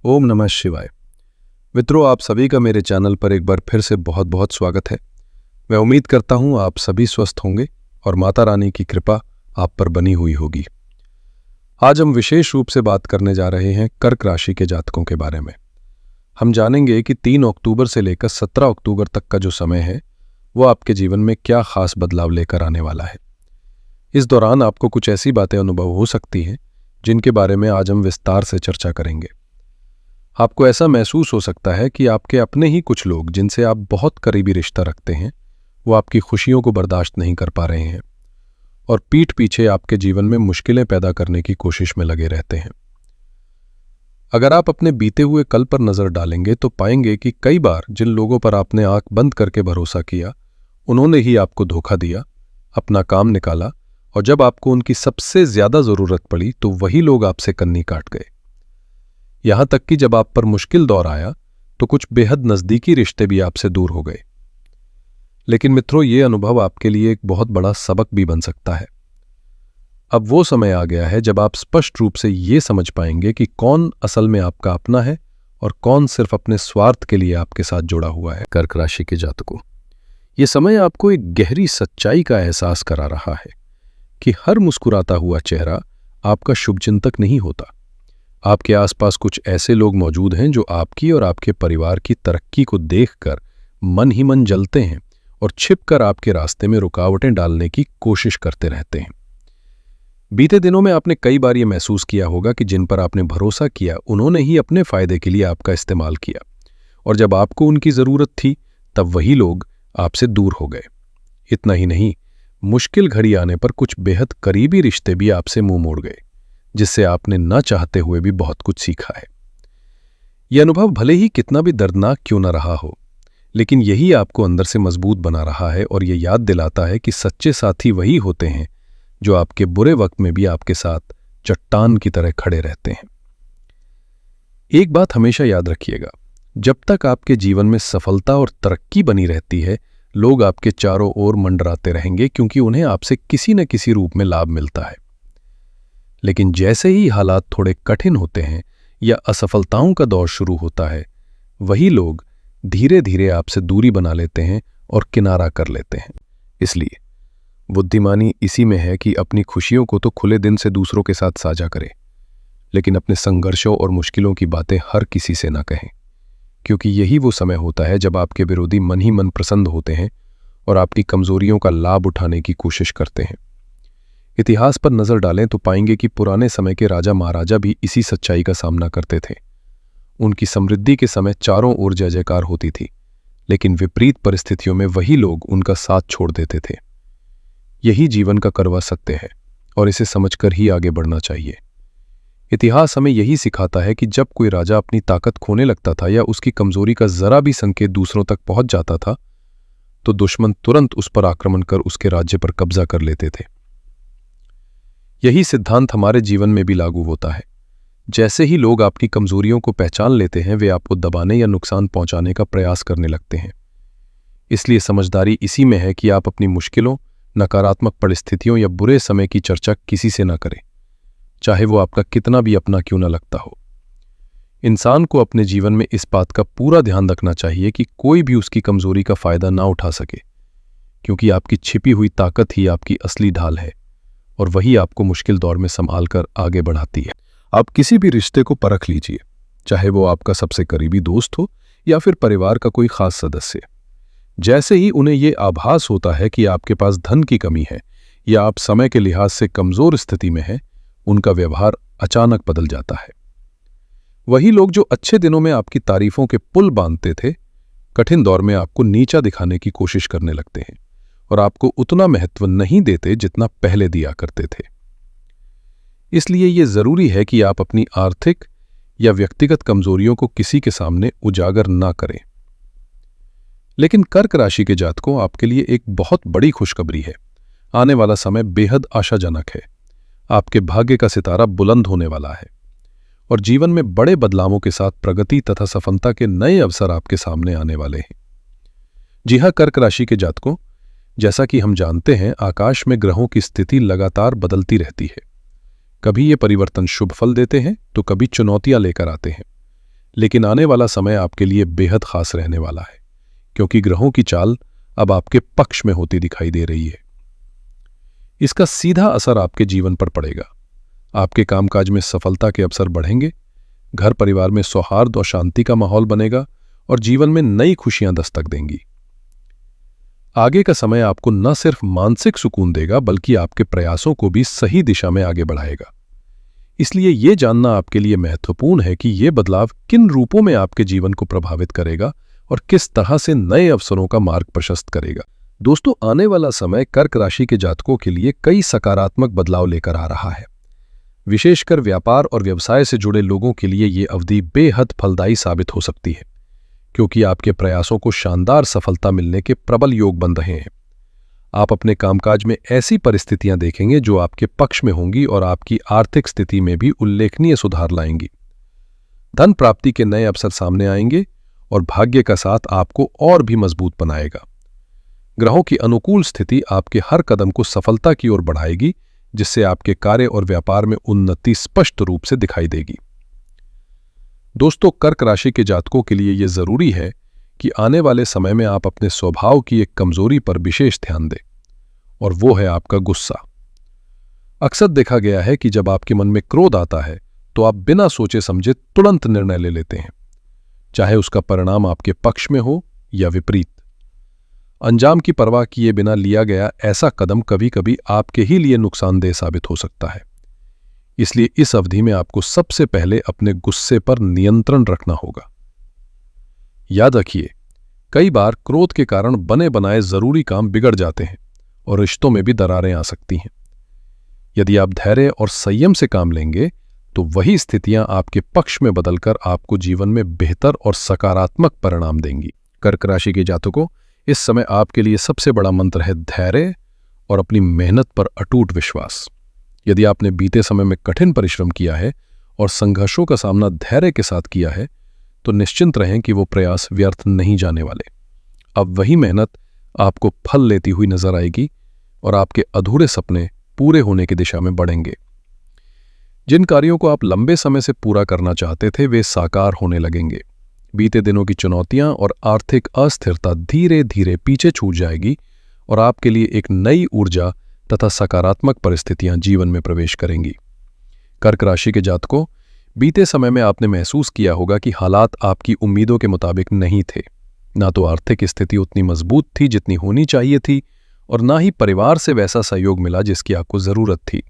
ओम नमः शिवाय। मित्रों, आप सभी का मेरे चैनल पर एक बार फिर से बहुत बहुत स्वागत है। मैं उम्मीद करता हूं आप सभी स्वस्थ होंगे और माता रानी की कृपा आप पर बनी हुई होगी। आज हम विशेष रूप से बात करने जा रहे हैं कर्क राशि के जातकों के बारे में। हम जानेंगे कि 3 अक्टूबर से लेकर 17 अक्टूबर तक का जो समय है वो आपके जीवन में क्या खास बदलाव लेकर आने वाला है। इस दौरान आपको कुछ ऐसी बातें अनुभव हो सकती हैं जिनके बारे में आज हम विस्तार से चर्चा करेंगे। आपको ऐसा महसूस हो सकता है कि आपके अपने ही कुछ लोग जिनसे आप बहुत करीबी रिश्ता रखते हैं वो आपकी खुशियों को बर्दाश्त नहीं कर पा रहे हैं और पीठ पीछे आपके जीवन में मुश्किलें पैदा करने की कोशिश में लगे रहते हैं। अगर आप अपने बीते हुए कल पर नजर डालेंगे तो पाएंगे कि कई बार जिन लोगों पर आपने आंख बंद करके भरोसा किया उन्होंने ही आपको धोखा दिया, अपना काम निकाला और जब आपको उनकी सबसे ज्यादा जरूरत पड़ी तो वही लोग आपसे कन्नी काट गए। यहां तक कि जब आप पर मुश्किल दौर आया तो कुछ बेहद नजदीकी रिश्ते भी आपसे दूर हो गए। लेकिन मित्रों, ये अनुभव आपके लिए एक बहुत बड़ा सबक भी बन सकता है। अब वो समय आ गया है जब आप स्पष्ट रूप से ये समझ पाएंगे कि कौन असल में आपका अपना है और कौन सिर्फ अपने स्वार्थ के लिए आपके साथ जुड़ा हुआ है। कर्क राशि के जातकों, ये समय आपको एक गहरी सच्चाई का एहसास करा रहा है कि हर मुस्कुराता हुआ चेहरा आपका शुभचिंतक नहीं होता। आपके आसपास कुछ ऐसे लोग मौजूद हैं जो आपकी और आपके परिवार की तरक्की को देखकर मन ही मन जलते हैं और छिपकर आपके रास्ते में रुकावटें डालने की कोशिश करते रहते हैं। बीते दिनों में आपने कई बार ये महसूस किया होगा कि जिन पर आपने भरोसा किया उन्होंने ही अपने फायदे के लिए आपका इस्तेमाल किया और जब आपको उनकी जरूरत थी तब वही लोग आपसे दूर हो गए। इतना ही नहीं, मुश्किल घड़ी आने पर कुछ बेहद करीबी रिश्ते भी आपसे मुंह मोड़ गए, जिससे आपने न चाहते हुए भी बहुत कुछ सीखा है। यह अनुभव भले ही कितना भी दर्दनाक क्यों न रहा हो, लेकिन यही आपको अंदर से मजबूत बना रहा है और यह याद दिलाता है कि सच्चे साथी वही होते हैं जो आपके बुरे वक्त में भी आपके साथ चट्टान की तरह खड़े रहते हैं। एक बात हमेशा याद रखिएगा, जब तक आपके जीवन में सफलता और तरक्की बनी रहती है लोग आपके चारों ओर मंडराते रहेंगे क्योंकि उन्हें आपसे किसी न किसी रूप में लाभ मिलता है। लेकिन जैसे ही हालात थोड़े कठिन होते हैं या असफलताओं का दौर शुरू होता है वही लोग धीरे धीरे आपसे दूरी बना लेते हैं और किनारा कर लेते हैं। इसलिए बुद्धिमानी इसी में है कि अपनी खुशियों को तो खुले दिन से दूसरों के साथ साझा करें, लेकिन अपने संघर्षों और मुश्किलों की बातें हर किसी से ना कहें, क्योंकि यही वो समय होता है जब आपके विरोधी मन ही मन प्रसन्न होते हैं और आपकी कमजोरियों का लाभ उठाने की कोशिश करते हैं। इतिहास पर नजर डालें तो पाएंगे कि पुराने समय के राजा महाराजा भी इसी सच्चाई का सामना करते थे। उनकी समृद्धि के समय चारों ओर जय जयकार होती थी, लेकिन विपरीत परिस्थितियों में वही लोग उनका साथ छोड़ देते थे। यही जीवन का कड़वा सत्य है और इसे समझकर ही आगे बढ़ना चाहिए। इतिहास हमें यही सिखाता है कि जब कोई राजा अपनी ताकत खोने लगता था या उसकी कमजोरी का जरा भी संकेत दूसरों तक पहुंच जाता था तो दुश्मन तुरंत उस पर आक्रमण कर उसके राज्य पर कब्जा कर लेते थे। यही सिद्धांत हमारे जीवन में भी लागू होता है। जैसे ही लोग आपकी कमजोरियों को पहचान लेते हैं वे आपको दबाने या नुकसान पहुंचाने का प्रयास करने लगते हैं। इसलिए समझदारी इसी में है कि आप अपनी मुश्किलों, नकारात्मक परिस्थितियों या बुरे समय की चर्चा किसी से न करें, चाहे वो आपका कितना भी अपना क्यों न लगता हो। इंसान को अपने जीवन में इस बात का पूरा ध्यान रखना चाहिए कि कोई भी उसकी कमजोरी का फायदा ना उठा सके, क्योंकि आपकी छिपी हुई ताकत ही आपकी असली ढाल है और वही आपको मुश्किल दौर में संभाल कर आगे बढ़ाती है। आप किसी भी रिश्ते को परख लीजिए, चाहे वो आपका सबसे करीबी दोस्त हो या फिर परिवार का कोई खास सदस्य। जैसे ही उन्हें ये आभास होता है कि आपके पास धन की कमी है या आप समय के लिहाज से कमजोर स्थिति में हैं, उनका व्यवहार अचानक बदल जाता है। वही लोग जो अच्छे दिनों में आपकी तारीफों के पुल बांधते थे, कठिन दौर में आपको नीचा दिखाने की कोशिश करने लगते हैं और आपको उतना महत्व नहीं देते जितना पहले दिया करते थे। इसलिए यह जरूरी है कि आप अपनी आर्थिक या व्यक्तिगत कमजोरियों को किसी के सामने उजागर ना करें। लेकिन कर्क राशि के जातकों, आपके लिए एक बहुत बड़ी खुशखबरी है। आने वाला समय बेहद आशाजनक है। आपके भाग्य का सितारा बुलंद होने वाला है और जीवन में बड़े बदलावों के साथ प्रगति तथा सफलता के नए अवसर आपके सामने आने वाले हैं। जी हां कर्क राशि के जातकों, जैसा कि हम जानते हैं आकाश में ग्रहों की स्थिति लगातार बदलती रहती है। कभी ये परिवर्तन शुभ फल देते हैं तो कभी चुनौतियां लेकर आते हैं। लेकिन आने वाला समय आपके लिए बेहद खास रहने वाला है, क्योंकि ग्रहों की चाल अब आपके पक्ष में होती दिखाई दे रही है। इसका सीधा असर आपके जीवन पर पड़ेगा। आपके कामकाज में सफलता के अवसर बढ़ेंगे, घर परिवार में सौहार्द और शांति का माहौल बनेगा और जीवन में नई खुशियां दस्तक देंगी। आगे का समय आपको न सिर्फ मानसिक सुकून देगा, बल्कि आपके प्रयासों को भी सही दिशा में आगे बढ़ाएगा। इसलिए यह जानना आपके लिए महत्वपूर्ण है कि यह बदलाव किन रूपों में आपके जीवन को प्रभावित करेगा और किस तरह से नए अवसरों का मार्ग प्रशस्त करेगा। दोस्तों, आने वाला समय कर्क राशि के जातकों के लिए कई सकारात्मक बदलाव लेकर आ रहा है। विशेषकर व्यापार और व्यवसाय से जुड़े लोगों के लिए ये अवधि बेहद फलदायी साबित हो सकती है, क्योंकि आपके प्रयासों को शानदार सफलता मिलने के प्रबल योग बन रहे हैं। आप अपने कामकाज में ऐसी परिस्थितियां देखेंगे जो आपके पक्ष में होंगी और आपकी आर्थिक स्थिति में भी उल्लेखनीय सुधार लाएंगी। धन प्राप्ति के नए अवसर सामने आएंगे और भाग्य का साथ आपको और भी मजबूत बनाएगा। ग्रहों की अनुकूल स्थिति आपके हर कदम को सफलता की ओर बढ़ाएगी, जिससे आपके कार्य और व्यापार में उन्नति स्पष्ट रूप से दिखाई देगी। दोस्तों, कर्क राशि के जातकों के लिए यह जरूरी है कि आने वाले समय में आप अपने स्वभाव की एक कमजोरी पर विशेष ध्यान दें, और वो है आपका गुस्सा। अक्सर देखा गया है कि जब आपके मन में क्रोध आता है तो आप बिना सोचे समझे तुरंत निर्णय ले लेते हैं, चाहे उसका परिणाम आपके पक्ष में हो या विपरीत। अंजाम की परवाह किए बिना लिया गया ऐसा कदम कभी कभी आपके ही लिए नुकसानदेह साबित हो सकता है। इसलिए इस अवधि में आपको सबसे पहले अपने गुस्से पर नियंत्रण रखना होगा। याद रखिए, कई बार क्रोध के कारण बने बनाए जरूरी काम बिगड़ जाते हैं और रिश्तों में भी दरारें आ सकती हैं। यदि आप धैर्य और संयम से काम लेंगे तो वही स्थितियां आपके पक्ष में बदलकर आपको जीवन में बेहतर और सकारात्मक परिणाम देंगी। कर्क राशि के जातकों, इस समय आपके लिए सबसे बड़ा मंत्र है धैर्य और अपनी मेहनत पर अटूट विश्वास। यदि आपने बीते समय में कठिन परिश्रम किया है और संघर्षों का सामना धैर्य के साथ किया है, तो निश्चिंत रहें कि वो प्रयास व्यर्थ नहीं जाने वाले। अब वही मेहनत आपको फल लेती हुई नजर आएगी और आपके अधूरे सपने पूरे होने की दिशा में बढ़ेंगे। जिन कार्यों को आप लंबे समय से पूरा करना चाहते थे, वे साकार होने लगेंगे। बीते दिनों की चुनौतियां और आर्थिक अस्थिरता धीरे धीरे पीछे छूट जाएगी और आपके लिए एक नई ऊर्जा तथा सकारात्मक परिस्थितियां जीवन में प्रवेश करेंगी। कर्क राशि के जातकों, बीते समय में आपने महसूस किया होगा कि हालात आपकी उम्मीदों के मुताबिक नहीं थे। ना तो आर्थिक स्थिति उतनी मजबूत थी जितनी होनी चाहिए थी, और ना ही परिवार से वैसा सहयोग मिला जिसकी आपको जरूरत थी।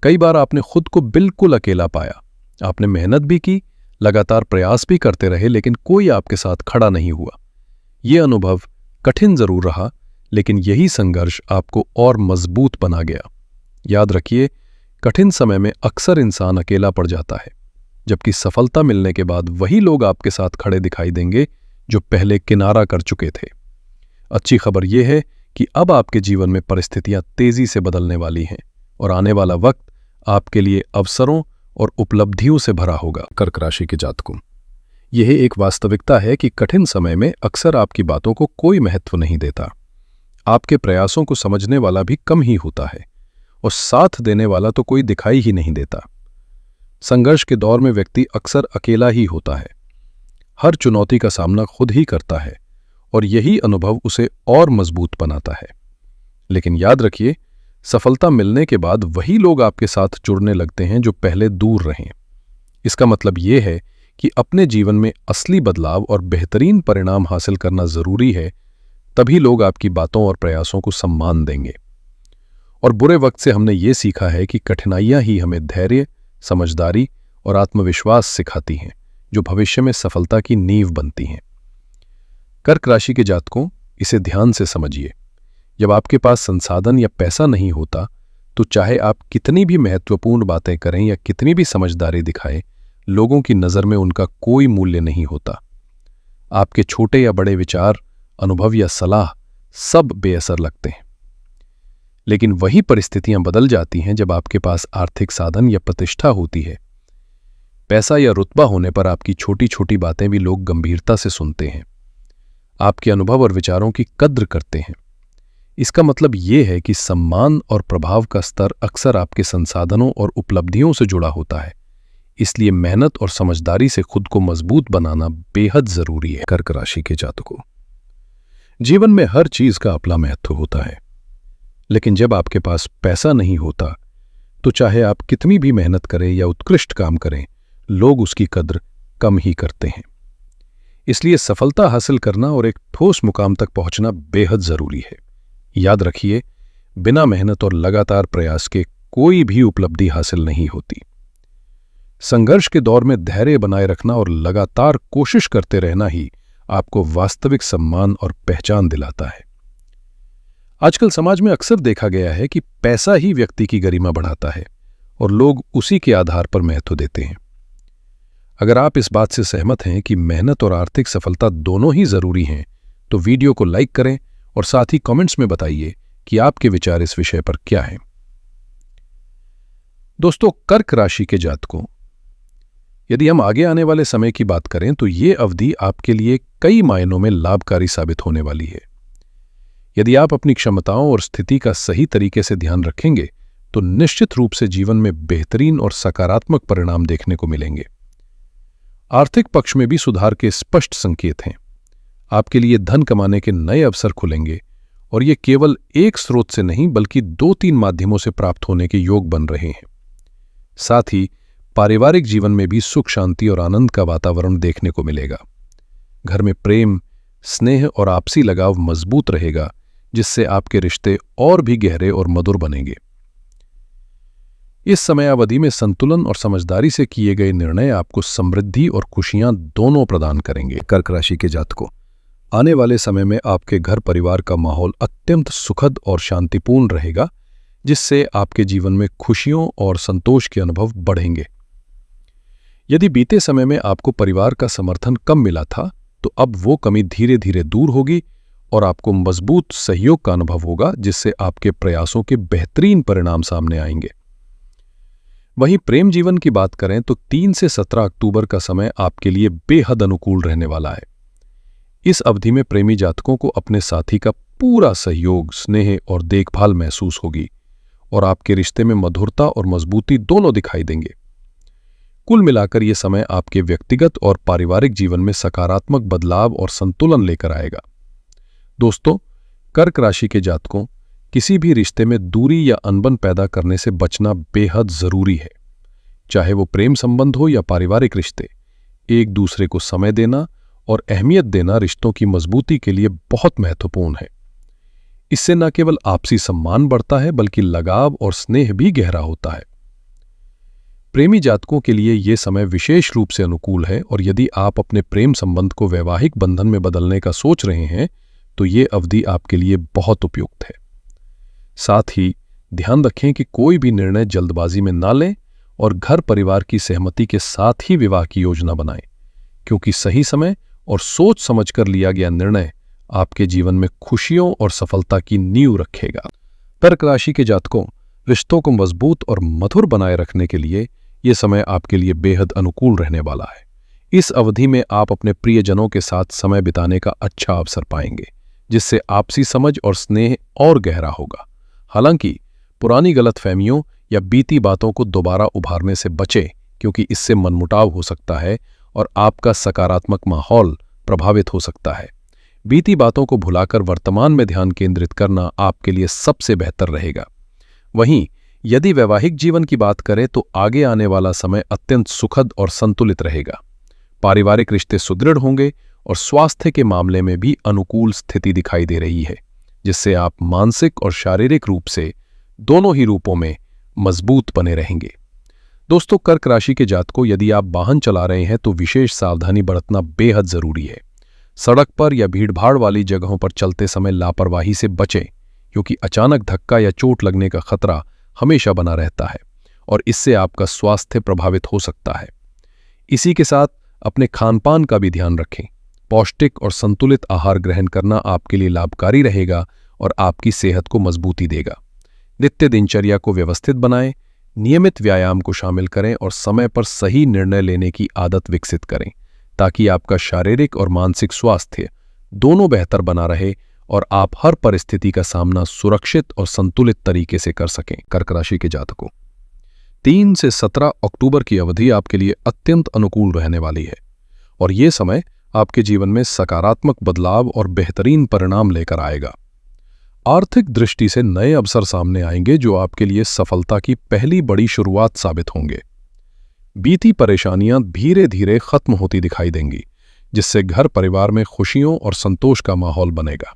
कई बार आपने खुद को बिल्कुल अकेला पाया। आपने मेहनत भी की, लगातार प्रयास भी करते रहे, लेकिन कोई आपके साथ खड़ा नहीं हुआ। ये अनुभव कठिन जरूर रहा, लेकिन यही संघर्ष आपको और मजबूत बना गया। याद रखिए, कठिन समय में अक्सर इंसान अकेला पड़ जाता है, जबकि सफलता मिलने के बाद वही लोग आपके साथ खड़े दिखाई देंगे जो पहले किनारा कर चुके थे। अच्छी खबर यह है कि अब आपके जीवन में परिस्थितियां तेजी से बदलने वाली हैं और आने वाला वक्त आपके लिए अवसरों और उपलब्धियों से भरा होगा। कर्क राशि के जातकों, यह एक वास्तविकता है कि कठिन समय में अक्सर आपकी बातों को कोई महत्व नहीं देता। आपके प्रयासों को समझने वाला भी कम ही होता है और साथ देने वाला तो कोई दिखाई ही नहीं देता। संघर्ष के दौर में व्यक्ति अक्सर अकेला ही होता है, हर चुनौती का सामना खुद ही करता है और यही अनुभव उसे और मजबूत बनाता है। लेकिन याद रखिए, सफलता मिलने के बाद वही लोग आपके साथ जुड़ने लगते हैं जो पहले दूर रहें। इसका मतलब यह है कि अपने जीवन में असली बदलाव और बेहतरीन परिणाम हासिल करना जरूरी है, तभी लोग आपकी बातों और प्रयासों को सम्मान देंगे। और बुरे वक्त से हमने ये सीखा है कि कठिनाइयां ही हमें धैर्य, समझदारी और आत्मविश्वास सिखाती हैं, जो भविष्य में सफलता की नींव बनती हैं। कर्क राशि के जातकों, इसे ध्यान से समझिए। जब आपके पास संसाधन या पैसा नहीं होता, तो चाहे आप कितनी भी महत्वपूर्ण बातें करें या कितनी भी समझदारी दिखाएं, लोगों की नज़र में उनका कोई मूल्य नहीं होता। आपके छोटे या बड़े विचार, अनुभव या सलाह सब बेअसर लगते हैं। लेकिन वही परिस्थितियां बदल जाती हैं जब आपके पास आर्थिक साधन या प्रतिष्ठा होती है। पैसा या रुतबा होने पर आपकी छोटी छोटी बातें भी लोग गंभीरता से सुनते हैं, आपके अनुभव और विचारों की कद्र करते हैं। इसका मतलब यह है कि सम्मान और प्रभाव का स्तर अक्सर आपके संसाधनों और उपलब्धियों से जुड़ा होता है। इसलिए मेहनत और समझदारी से खुद को मजबूत बनाना बेहद जरूरी है। कर्क राशि के जातकों, जीवन में हर चीज का अपना महत्व होता है, लेकिन जब आपके पास पैसा नहीं होता तो चाहे आप कितनी भी मेहनत करें या उत्कृष्ट काम करें, लोग उसकी कद्र कम ही करते हैं। इसलिए सफलता हासिल करना और एक ठोस मुकाम तक पहुंचना बेहद जरूरी है। याद रखिए, बिना मेहनत और लगातार प्रयास के कोई भी उपलब्धि हासिल नहीं होती। संघर्ष के दौर में धैर्य बनाए रखना और लगातार कोशिश करते रहना ही आपको वास्तविक सम्मान और पहचान दिलाता है। आजकल समाज में अक्सर देखा गया है कि पैसा ही व्यक्ति की गरिमा बढ़ाता है और लोग उसी के आधार पर महत्व देते हैं। अगर आप इस बात से सहमत हैं कि मेहनत और आर्थिक सफलता दोनों ही जरूरी हैं, तो वीडियो को लाइक करें और साथ ही कमेंट्स में बताइए कि आपके विचार इस विषय पर क्या हैं। दोस्तों, कर्क राशि के जातकों, यदि हम आगे आने वाले समय की बात करें तो ये अवधि आपके लिए कई मायनों में लाभकारी साबित होने वाली है। यदि आप अपनी क्षमताओं और स्थिति का सही तरीके से ध्यान रखेंगे तो निश्चित रूप से जीवन में बेहतरीन और सकारात्मक परिणाम देखने को मिलेंगे। आर्थिक पक्ष में भी सुधार के स्पष्ट संकेत हैं। आपके लिए धन कमाने के नए अवसर खुलेंगे और ये केवल एक स्रोत से नहीं बल्कि 2-3 माध्यमों से प्राप्त होने के योग बन रहे हैं। साथ ही पारिवारिक जीवन में भी सुख, शांति और आनंद का वातावरण देखने को मिलेगा। घर में प्रेम, स्नेह और आपसी लगाव मजबूत रहेगा, जिससे आपके रिश्ते और भी गहरे और मधुर बनेंगे। इस समयावधि में संतुलन और समझदारी से किए गए निर्णय आपको समृद्धि और खुशियां दोनों प्रदान करेंगे। कर्क राशि के जातकों, आने वाले समय में आपके घर परिवार का माहौल अत्यंत सुखद और शांतिपूर्ण रहेगा, जिससे आपके जीवन में खुशियों और संतोष के अनुभव बढ़ेंगे। यदि बीते समय में आपको परिवार का समर्थन कम मिला था, तो अब वो कमी धीरे धीरे दूर होगी और आपको मजबूत सहयोग का अनुभव होगा, जिससे आपके प्रयासों के बेहतरीन परिणाम सामने आएंगे। वहीं प्रेम जीवन की बात करें तो 3 से 17 अक्टूबर का समय आपके लिए बेहद अनुकूल रहने वाला है। इस अवधि में प्रेमी जातकों को अपने साथी का पूरा सहयोग, स्नेह और देखभाल महसूस होगी और आपके रिश्ते में मधुरता और मजबूती दोनों दिखाई देंगे। कुल मिलाकर यह समय आपके व्यक्तिगत और पारिवारिक जीवन में सकारात्मक बदलाव और संतुलन लेकर आएगा। दोस्तों, कर्क राशि के जातकों, किसी भी रिश्ते में दूरी या अनबन पैदा करने से बचना बेहद जरूरी है। चाहे वो प्रेम संबंध हो या पारिवारिक रिश्ते, एक दूसरे को समय देना और अहमियत देना रिश्तों की मजबूती के लिए बहुत महत्वपूर्ण है। इससे न केवल आपसी सम्मान बढ़ता है बल्कि लगाव और स्नेह भी गहरा होता है। प्रेमी जातकों के लिए यह समय विशेष रूप से अनुकूल है और यदि आप अपने प्रेम संबंध को वैवाहिक बंधन में बदलने का सोच रहे हैं तो ये अवधि आपके लिए बहुत उपयुक्त है। साथ ही ध्यान रखें कि कोई भी निर्णय जल्दबाजी में ना लें और घर परिवार की सहमति के साथ ही विवाह की योजना बनाएं, क्योंकि सही समय और सोच समझकर लिया गया निर्णय आपके जीवन में खुशियों और सफलता की नींव रखेगा। कर्क राशि के जातकों, रिश्तों को मजबूत और मधुर बनाए रखने के लिए यह समय आपके लिए बेहद अनुकूल रहने वाला है। इस अवधि में आप अपने प्रियजनों के साथ समय बिताने का अच्छा अवसर पाएंगे, जिससे आपसी समझ और स्नेह और गहरा होगा। हालांकि पुरानी गलतफहमियों या बीती बातों को दोबारा उभारने से बचें, क्योंकि इससे मनमुटाव हो सकता है और आपका सकारात्मक माहौल प्रभावित हो सकता है। बीती बातों को भुलाकर वर्तमान में ध्यान केंद्रित करना आपके लिए सबसे बेहतर रहेगा। वहीं यदि वैवाहिक जीवन की बात करें तो आगे आने वाला समय अत्यंत सुखद और संतुलित रहेगा। पारिवारिक रिश्ते सुदृढ़ होंगे और स्वास्थ्य के मामले में भी अनुकूल स्थिति दिखाई दे रही है, जिससे आप मानसिक और शारीरिक रूप से दोनों ही रूपों में मजबूत बने रहेंगे। दोस्तों, कर्क राशि के जातकों, यदि आप वाहन चला रहे हैं तो विशेष सावधानी बरतना बेहद जरूरी है। सड़क पर या भीड़भाड़ वाली जगहों पर चलते समय लापरवाही से बचें, क्योंकि अचानक धक्का या चोट लगने का खतरा हमेशा बना रहता है और इससे आपका स्वास्थ्य प्रभावित हो सकता है। इसी के साथ अपने खानपान का भी ध्यान रखें। पौष्टिक और संतुलित आहार ग्रहण करना आपके लिए लाभकारी रहेगा और आपकी सेहत को मजबूती देगा। नित्य दिनचर्या को व्यवस्थित बनाएं, नियमित व्यायाम को शामिल करें और समय पर सही निर्णय लेने की आदत विकसित करें, ताकि आपका शारीरिक और मानसिक स्वास्थ्य दोनों बेहतर बना रहे और आप हर परिस्थिति का सामना सुरक्षित और संतुलित तरीके से कर सकें। कर्क राशि के जातकों, 3 से 17 अक्टूबर की अवधि आपके लिए अत्यंत अनुकूल रहने वाली है और ये समय आपके जीवन में सकारात्मक बदलाव और बेहतरीन परिणाम लेकर आएगा। आर्थिक दृष्टि से नए अवसर सामने आएंगे जो आपके लिए सफलता की पहली बड़ी शुरुआत साबित होंगे। बीती परेशानियां धीरे धीरे खत्म होती दिखाई देंगी, जिससे घर परिवार में खुशियों और संतोष का माहौल बनेगा।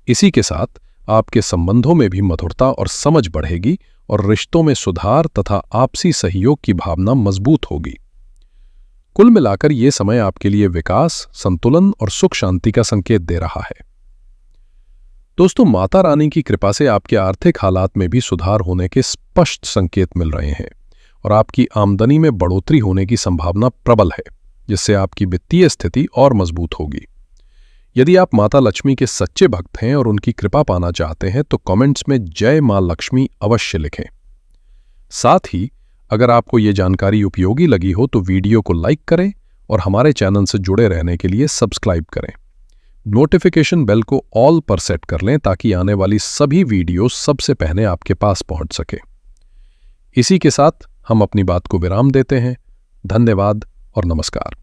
इसी के साथ आपके संबंधों में भी मधुरता और समझ बढ़ेगी और रिश्तों में सुधार तथा आपसी सहयोग की भावना मजबूत होगी। कुल मिलाकर यह समय आपके लिए विकास, संतुलन और सुख शांति का संकेत दे रहा है। दोस्तों, माता रानी की कृपा से आपके आर्थिक हालात में भी सुधार होने के स्पष्ट संकेत मिल रहे हैं और आपकी आमदनी में बढ़ोतरी होने की संभावना प्रबल है, जिससे आपकी वित्तीय स्थिति और मजबूत होगी। यदि आप माता लक्ष्मी के सच्चे भक्त हैं और उनकी कृपा पाना चाहते हैं तो कमेंट्स में जय मां लक्ष्मी अवश्य लिखें। साथ ही अगर आपको ये जानकारी उपयोगी लगी हो तो वीडियो को लाइक करें और हमारे चैनल से जुड़े रहने के लिए सब्सक्राइब करें। नोटिफिकेशन बेल को ऑल पर सेट कर लें ताकि आने वाली सभी वीडियो सबसे पहले आपके पास पहुंच सके। इसी के साथ हम अपनी बात को विराम देते हैं। धन्यवाद और नमस्कार।